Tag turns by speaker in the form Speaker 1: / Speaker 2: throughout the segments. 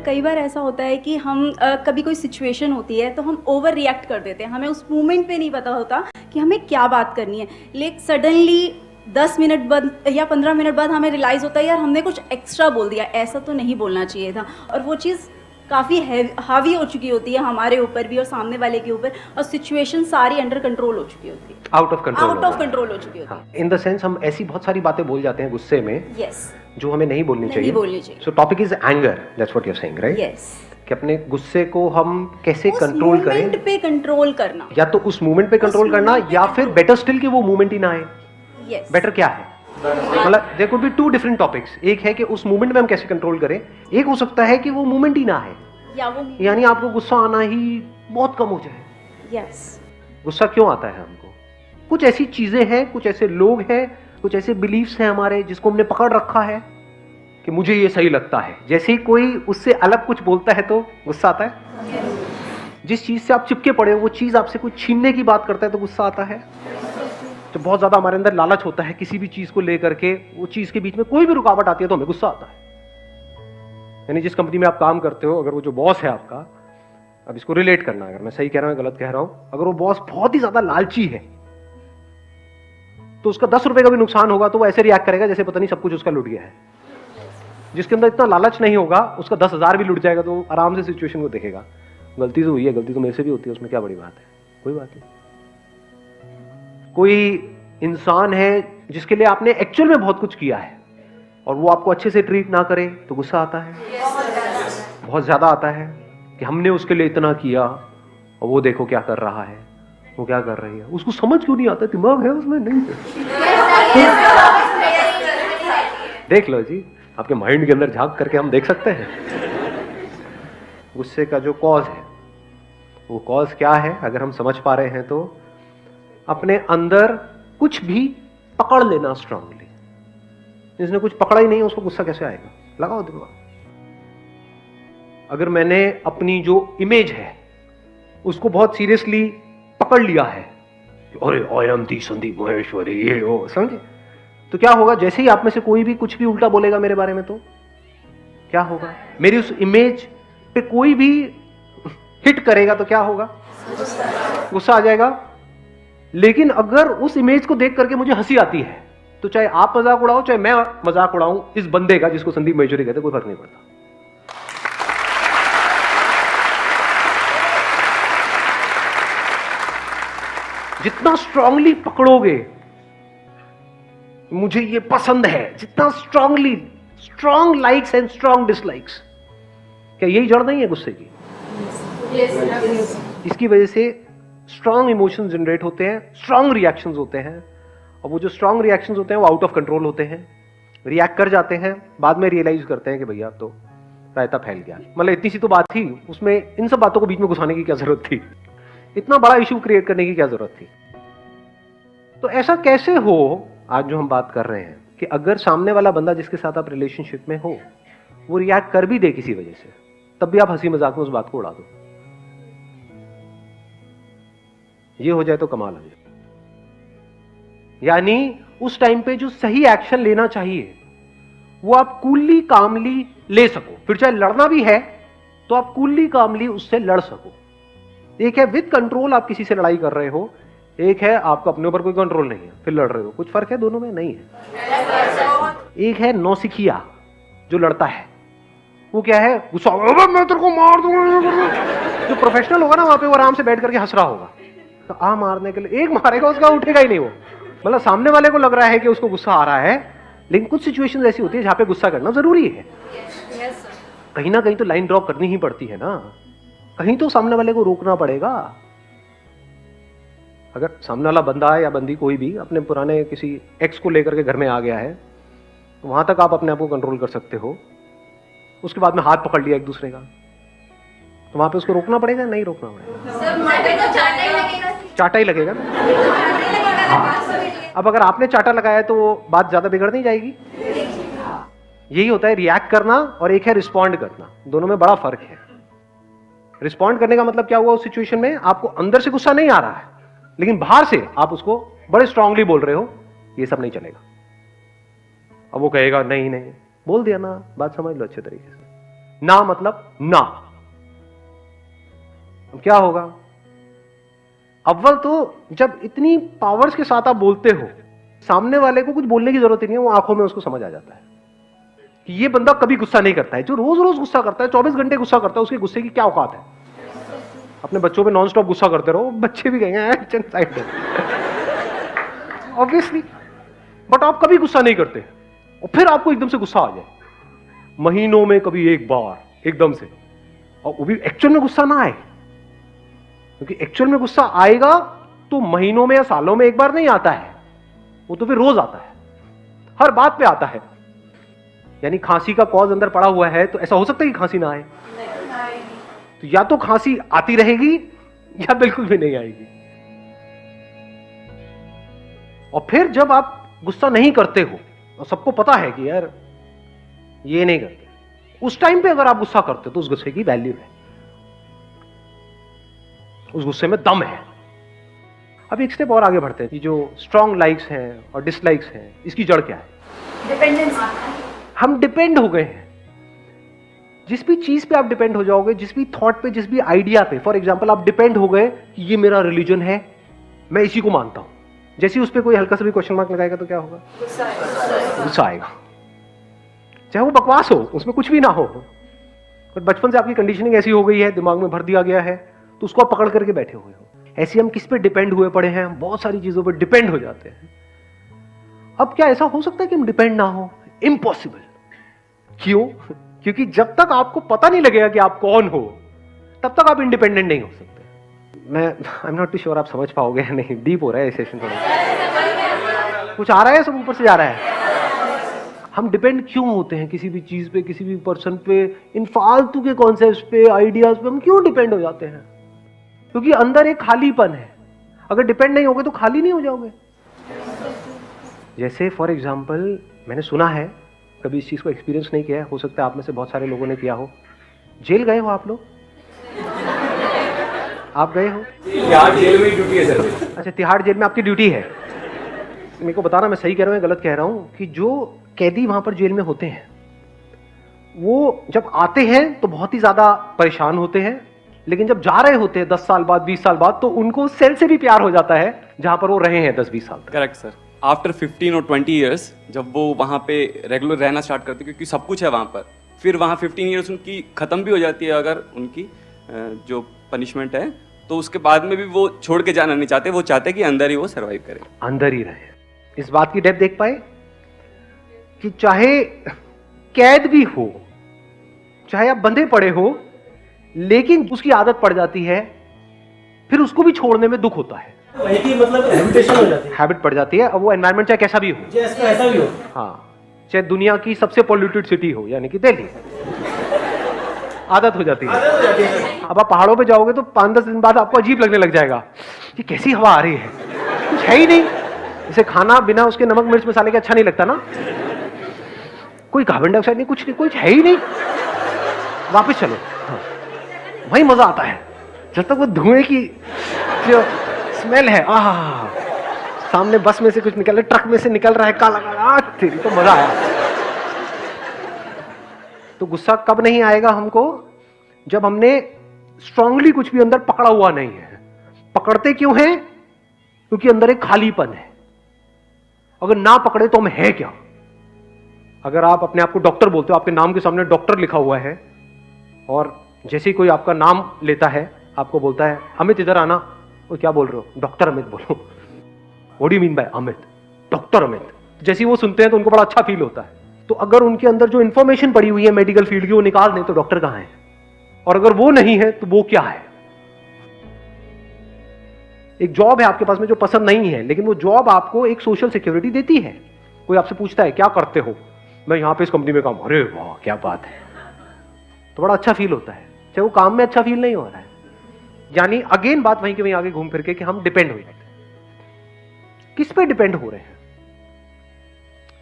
Speaker 1: कई बार ऐसा होता है कि हम कभी कोई सिचुएशन होती है तो हम ओवर रिएक्ट कर देते हैं, हमें उस मोमेंट पे नहीं पता होता कि हमें क्या बात करनी है, लेकिन सडनली 10 मिनट बाद या 15 मिनट बाद हमें रियलाइज़ होता है यार हमने कुछ एक्स्ट्रा बोल दिया, ऐसा तो नहीं बोलना चाहिए था। और वो चीज़ काफ़ी हावी हो चुकी होती है हमारे ऊपर भी और सामने वाले के ऊपर, और सिचुएशन सारी अंडर कंट्रोल हो चुकी होती है,
Speaker 2: आउट ऑफ
Speaker 1: कंट्रोल हो चुकी होती है।
Speaker 2: इन द सेंस हम ऐसी बहुत सारी बातें बोल जाते हैं गुस्से में
Speaker 1: यस,
Speaker 2: जो हमें नहीं बोलनी चाहिए। So topic is anger, that's what you are saying, right?
Speaker 1: Yes,
Speaker 2: कि अपने गुस्से को हम कैसे कंट्रोल करें,
Speaker 1: मोमेंट पे कंट्रोल करना,
Speaker 2: या तो उस मोमेंट पे कंट्रोल करना, या फिर बेटर स्टिल कि वो मोमेंट ही ना आए।
Speaker 1: यस,
Speaker 2: बेटर क्या है, मतलब there could be two different topics. एक है कि उस मोमेंट में हम कैसे कंट्रोल करें, एक हो सकता है कि वो मोमेंट ही ना आए,
Speaker 1: या वो
Speaker 2: यानी आपको गुस्सा आना ही बहुत कम हो जाए।
Speaker 1: यस,
Speaker 2: गुस्सा क्यों आता है हमको? कुछ ऐसी चीजें हैं, कुछ ऐसे लोग हैं, कुछ ऐसे बिलीफ्स हैं हमारे जिसको हमने पकड़ रखा है कि मुझे ये सही लगता है। जैसे ही कोई उससे अलग कुछ बोलता है तो गुस्सा आता है। जिस चीज से आप चिपके पड़े हो वो चीज आपसे कुछ छीनने की बात करता है तो गुस्सा आता है। तो बहुत ज्यादा हमारे अंदर लालच होता है किसी भी चीज को लेकर के, वो चीज के बीच में कोई भी रुकावट आती है तो हमें गुस्सा आता है। यानी जिस कंपनी में आप काम करते हो, अगर वो जो बॉस है आपका, अब इसको रिलेट करना, अगर मैं सही कह रहा हूं गलत कह रहा हूं, अगर वो बॉस बहुत ही ज्यादा लालची है तो उसका 10 रुपए का भी नुकसान होगा तो वो ऐसे रिएक्ट करेगा जैसे पता नहीं सब कुछ उसका लुट गया है। जिसके अंदर इतना लालच नहीं होगा, उसका 10,000 भी लुट जाएगा तो आराम से सिचुएशन को देखेगा, गलती तो हुई है, गलती तो मेरे से भी होती है, उसमें क्या बड़ी बात है, कोई बात नहीं। कोई इंसान है जिसके लिए आपने एक्चुअल में बहुत कुछ किया है और वो आपको अच्छे से ट्रीट ना करे तो गुस्सा आता है, बहुत ज्यादा आता है कि हमने उसके लिए इतना किया और वो देखो क्या कर रहा है, वो क्या कर रही है, उसको समझ क्यों नहीं आता, दिमाग है उसमें नहीं है। देख लो जी, आपके माइंड के अंदर झांक करके हम देख सकते हैं गुस्से का जो कॉज है। वो कॉज क्या है अगर हम समझ पा रहे हैं तो अपने अंदर कुछ भी पकड़ लेना स्ट्रांगली। जिसने कुछ पकड़ा ही नहीं उसको गुस्सा कैसे आएगा, लगाओ दिमाग। अगर मैंने अपनी जो इमेज है उसको बहुत सीरियसली पकड़ लिया है, अरे I am the Sandeep Maheshwari, ये हो, समझे, तो क्या होगा, जैसे ही आप में से कोई भी कुछ भी उल्टा बोलेगा मेरे बारे में तो क्या होगा, मेरी उस इमेज पे कोई भी हिट करेगा तो क्या होगा, गुस्सा आ जाएगा। लेकिन अगर उस इमेज को देख करके मुझे हंसी आती है तो चाहे आप मजाक उड़ाओ चाहे मैं मजाक उड़ाऊं इस बंदे का जिसको संदीप महेश्वरी कहते, कोई फर्क नहीं पड़ता। जितना स्ट्रांगली पकड़ोगे मुझे ये पसंद है, जितना strongly, strong likes and strong dislikes, क्या यही जड़ नहीं है गुस्से की? इसकी वजह से स्ट्रांग इमोशंस जनरेट होते हैं, स्ट्रांग रिएक्शंस होते हैं, और वो जो स्ट्रांग रिएक्शंस होते हैं वो आउट ऑफ कंट्रोल होते हैं, रिएक्ट कर जाते हैं, बाद में रियलाइज करते हैं कि भैया अब तो रायता फैल गया। मतलब इतनी सी तो बात थी, उसमें इन सब बातों को बीच में घुसाने की क्या जरूरत थी, इतना बड़ा इशू क्रिएट करने की क्या जरूरत थी। तो ऐसा कैसे हो, आज जो हम बात कर रहे हैं कि अगर सामने वाला बंदा जिसके साथ आप रिलेशनशिप में हो वो रिएक्ट कर भी दे किसी वजह से, तब भी आप हंसी मजाक में उस बात को उड़ा दो, ये हो जाए तो कमाल हो जाए। यानी उस टाइम पे जो सही एक्शन लेना चाहिए वो आप कूलली कामली ले सको, फिर चाहे लड़ना भी है तो आप कूलली कामली उससे लड़ सको। एक है विद कंट्रोल आप किसी से लड़ाई कर रहे हो, एक है आपका अपने ऊपर कोई कंट्रोल नहीं है फिर लड़ रहे हो, कुछ फर्क है दोनों में? नहीं है। एक है नौसिखिया जो लड़ता है, वो क्या है, गुस्सा, मैं तेरे को मार दूंगा। जो प्रोफेशनल होगा ना वहां पे वो आराम से बैठ करके हंस रहा होगा, तो आ मारने के लिए एक मारेगा उसका उठेगा ही नहीं वो, मतलब सामने वाले को लग रहा है कि उसको गुस्सा आ रहा है, लेकिन कुछ सिचुएशंस ऐसी होती है जहां पे गुस्सा करना जरूरी है। कहीं ना कहीं तो लाइन ड्रॉप करनी ही पड़ती है ना, कहीं तो सामने वाले को रोकना पड़ेगा। अगर सामने वाला बंदा है या बंदी कोई भी अपने पुराने किसी एक्स को लेकर के घर में आ गया है तो वहां तक आप अपने आप को कंट्रोल कर सकते हो, उसके बाद में हाथ पकड़ लिया एक दूसरे का तो वहां पे उसको रोकना पड़ेगा, नहीं रोकना पड़ेगा, चाटा ही लगेगा ना। अब अगर आपने चाटा लगाया तो बात ज्यादा बिगड़ नहीं जाएगी। यही होता है रिएक्ट करना और एक है रिस्पॉन्ड करना, दोनों में बड़ा फर्क है। रिस्पॉन्ड करने का मतलब क्या हुआ, उस सिचुएशन में आपको अंदर से गुस्सा नहीं आ रहा है लेकिन बाहर से आप उसको बड़े स्ट्रांगली बोल रहे हो, ये सब नहीं चलेगा। अब वो कहेगा नहीं नहीं, बोल दिया ना, बात समझ लो अच्छे तरीके से, ना मतलब ना। अब क्या होगा? अव्वल तो जब इतनी पावर्स के साथ आप बोलते हो, सामने वाले को कुछ बोलने की जरूरत ही नहीं है, वो आंखों में उसको समझ आ जाता है कि ये बंदा कभी गुस्सा नहीं करता है। जो रोज रोज गुस्सा करता है, 24 घंटे गुस्सा करता है, उसके गुस्से की क्या औकात है? अपने बच्चों पे नॉन स्टॉप गुस्सा करते रहो, बच्चे भी कहेंगे साइड ऑब्वियसली। बट आप कभी गुस्सा नहीं करते, और फिर आपको एकदम से गुस्सा आ जाए, महीनों में कभी एक बार एकदम से, और वो भी एक्चुअल में गुस्सा ना आए, क्योंकि एक्चुअल में गुस्सा आएगा तो महीनों में या सालों में एक बार नहीं आता है, वो तो फिर रोज आता है, हर बात पे आता है। यानी खांसी का कॉज अंदर पड़ा हुआ है, तो ऐसा हो सकता है कि खांसी ना आए? तो या तो खांसी आती रहेगी या बिल्कुल भी नहीं आएगी। और फिर जब आप गुस्सा नहीं करते हो, और सबको पता है कि यार ये नहीं करते, उस टाइम पे अगर आप गुस्सा करते हो तो उस गुस्से की वैल्यू है, उस गुस्से में दम है। अब एक स्टेप और आगे बढ़ते हैं कि जो स्ट्रॉन्ग लाइक्स हैं और डिसलाइक्स हैं, इसकी जड़ क्या है?
Speaker 1: डिपेंडेंसी।
Speaker 2: हम डिपेंड हो गए हैं। जिस भी चीज पे आप डिपेंड हो जाओगे, जिस भी थॉट पे, जिस भी आइडिया पे, फॉर एग्जांपल आप डिपेंड हो गए कि ये मेरा रिलीजन है, मैं इसी को मानता हूं, जैसे उस पर कोई हल्का सा भी क्वेश्चन मार्क लगाएगा तो क्या होगा? गुस्सा आएगा, चाहे वो बकवास हो, उसमें कुछ भी ना हो, बट बचपन से आपकी कंडीशनिंग ऐसी हो गई है, दिमाग में भर दिया गया है, तो उसको आप पकड़ करके बैठे हुए हो। ऐसे हम किस पे डिपेंड हुए पड़े हैं? हम बहुत सारी चीजों पर डिपेंड हो जाते हैं। अब क्या ऐसा हो सकता है कि हम डिपेंड ना हो? इम्पॉसिबल। क्यों? क्योंकि जब तक आपको पता नहीं लगेगा कि आप कौन हो, तब तक आप इंडिपेंडेंट नहीं हो सकते। मैं I am not too sure आप समझ पाओगे या नहीं, डीप हो रहा है सेशन थोड़ा, कुछ आ रहा है, सब ऊपर से जा रहा है। हम डिपेंड क्यों होते हैं किसी भी चीज पे, किसी भी पर्सन पे, इन फालतू के कॉन्सेप्ट्स पे, आइडियाज पे हम क्यों डिपेंड हो जाते हैं? क्योंकि अंदर एक खालीपन है। अगर डिपेंड नहीं होगे तो खाली नहीं हो जाओगे। जैसे फॉर एग्जाम्पल, मैंने सुना है, कभी इस चीज को एक्सपीरियंस नहीं किया है, हो सकता है आप में से बहुत सारे लोगों ने किया हो। जेल गए हो आप लोग? आप गए हो?
Speaker 3: तिहाड़ जेल में ड्यूटी है सर।
Speaker 2: अच्छा, तिहाड़ जेल में आपकी ड्यूटी है। मेरे को बताना मैं सही कह रहा हूँ या गलत कह रहा हूँ, कि जो कैदी वहां पर जेल में होते हैं, वो जब आते हैं तो बहुत ही ज्यादा परेशान होते हैं, लेकिन जब जा रहे होते हैं 10 साल बाद, 20 साल बाद, तो उनको सेल से भी प्यार हो जाता है जहां पर वो रहे हैं 10-20 साल तक।
Speaker 3: Correct sir. आफ्टर 15 और 20 ईयर्स जब वो वहाँ पे रेगुलर रहना स्टार्ट करते हैं, क्योंकि सब कुछ है वहाँ पर, फिर वहाँ 15 ईयर्स उनकी ख़त्म भी हो जाती है अगर उनकी जो पनिशमेंट है, तो उसके बाद में भी वो छोड़ के जाना नहीं चाहते, वो चाहते कि अंदर ही वो सर्वाइव करें,
Speaker 2: अंदर ही रहे। इस बात की डेप्थ देख पाए कि चाहे कैद भी हो, चाहे आप बंधे पड़े हो, लेकिन उसकी आदत पड़ जाती है, फिर उसको भी छोड़ने में दुख होता है।
Speaker 4: वही की मतलब हैबिटेशन हो जाती है,
Speaker 2: हैबिट पड़ जाती है। अब वो एनवायरनमेंट चाहे कैसा भी हो,
Speaker 4: जैसे ऐसा भी हो,
Speaker 2: हाँ, चाहे दुनिया की सबसे पॉल्यूटेड सिटी हो, यानी कि दिल्ली, आदत हो जाती है। अब आप पहाड़ों पे जाओगे तो 5-10 दिन बाद आपको अजीब लगने लग जाएगा कि कैसी हवा आ रही है, कुछ है ही नहीं। जैसे खाना बिना उसके नमक मिर्च मसाले के अच्छा नहीं लगता ना, कोई कार्बन डाइऑक्साइड नहीं, कुछ है ही नहीं। वापस चलो, हाँ, वही मजा आता है जब तक वो धुएं की जो स्मेल है, आह, सामने बस में से कुछ निकल रहा है, ट्रक में से निकल रहा है, काला काला, तेरी तो मजा आया। तो गुस्सा कब नहीं आएगा हमको? जब हमने स्ट्रांगली कुछ भी अंदर पकड़ा हुआ नहीं है। पकड़ते क्यों हैं? क्योंकि अंदर एक खालीपन है। अगर ना पकड़े तो हम है क्या? अगर आप अपने आप को डॉक्टर बोलते हो, आपके नाम के सामने डॉक्टर लिखा हुआ है, और जैसे ही कोई आपका नाम लेता है, आपको बोलता है अमित इधर आना, वो क्या बोल रहे हो? डॉक्टर अमित बोलो। What do you mean by Amit? Doctor Amit. जैसे ही वो सुनते हैं तो उनको बड़ा अच्छा फील होता है। तो अगर उनके अंदर जो इंफॉर्मेशन पड़ी हुई है मेडिकल फील्ड की, वो निकाल दें तो डॉक्टर कहां है? और अगर वो नहीं है तो वो क्या है? एक जॉब है आपके पास में जो पसंद नहीं है, लेकिन वो जॉब आपको एक सोशल सिक्योरिटी देती है। कोई आपसे पूछता है क्या करते हो? मैं यहां पे इस कंपनी में काम। अरे वाह क्या बात है, तो बड़ा अच्छा फील होता है, चाहे वो काम में अच्छा फील नहीं हो रहा है। यानी अगेन बात वहीं के वहीं आगे घूम फिर के कि हम डिपेंड हो जाते हैं। किस पे डिपेंड हो रहे हैं?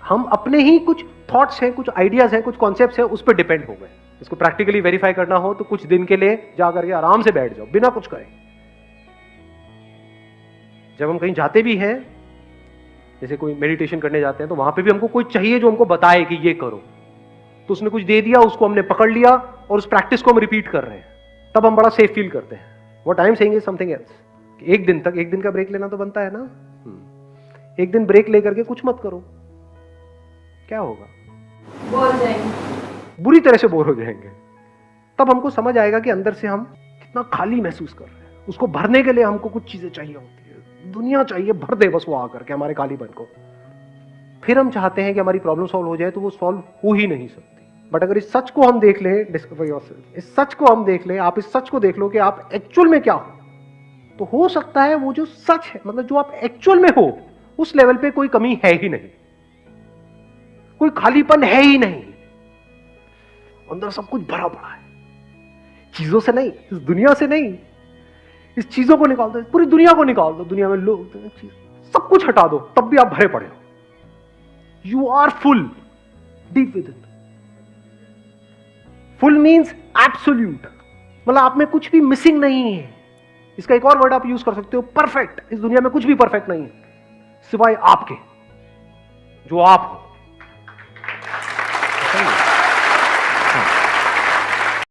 Speaker 2: हम अपने ही कुछ थॉट्स हैं, कुछ आइडियाज हैं, कुछ कॉन्सेप्ट्स हैं, उस पर डिपेंड हो गए। इसको प्रैक्टिकली वेरीफाई करना हो तो कुछ दिन के लिए जा करके आराम से बैठ जाओ, बिना कुछ करे। जब हम कहीं जाते भी हैं, जैसे कोई मेडिटेशन करने जाते हैं, तो वहां पे भी हमको कोई चाहिए जो हमको बताए कि ये करो। तो उसने कुछ दे दिया, उसको हमने पकड़ लिया और उस प्रैक्टिस को हम रिपीट कर रहे हैं, तब हम बड़ा सेफ फील करते हैं। What I am saying is something else. एक दिन का ब्रेक लेना तो बनता है ना। एक दिन ब्रेक लेकर के कुछ मत करो, क्या होगा?
Speaker 1: बोर जाएंगे,
Speaker 2: बुरी तरह से बोर हो जाएंगे। तब हमको समझ आएगा कि अंदर से हम कितना खाली महसूस कर रहे हैं। उसको भरने के लिए हमको कुछ चीजें चाहिए होती है, दुनिया चाहिए, भर दे बस वो आकर के हमारे खालीपन को। फिर हम चाहते हैं कि हमारी प्रॉब्लम सॉल्व हो जाए, तो वो सॉल्व हो ही नहीं सकती। बट अगर इस सच को हम देख लें, डिस्कवर योरसेल्फ, इस सच को हम देख लें, आप इस सच को देख लो कि आप एक्चुअल में क्या हो, तो हो सकता है वो जो सच है, मतलब जो आप एक्चुअल में हो, उस लेवल पे कोई कमी है ही नहीं, कोई खालीपन है ही नहीं, अंदर सब कुछ भरा पड़ा है। चीजों से नहीं, इस दुनिया से नहीं, इस चीजों को निकाल दो, पूरी दुनिया को निकाल दो, दुनिया में लोग, सब कुछ हटा दो, तब भी आप भरे पड़े हो। You are full deep within. Full means absolute, मतलब आप में कुछ भी मिसिंग नहीं है। इसका एक और वर्ड आप यूज कर सकते हो, परफेक्ट। इस दुनिया में कुछ भी परफेक्ट नहीं है सिवाय आपके, जो आप हो।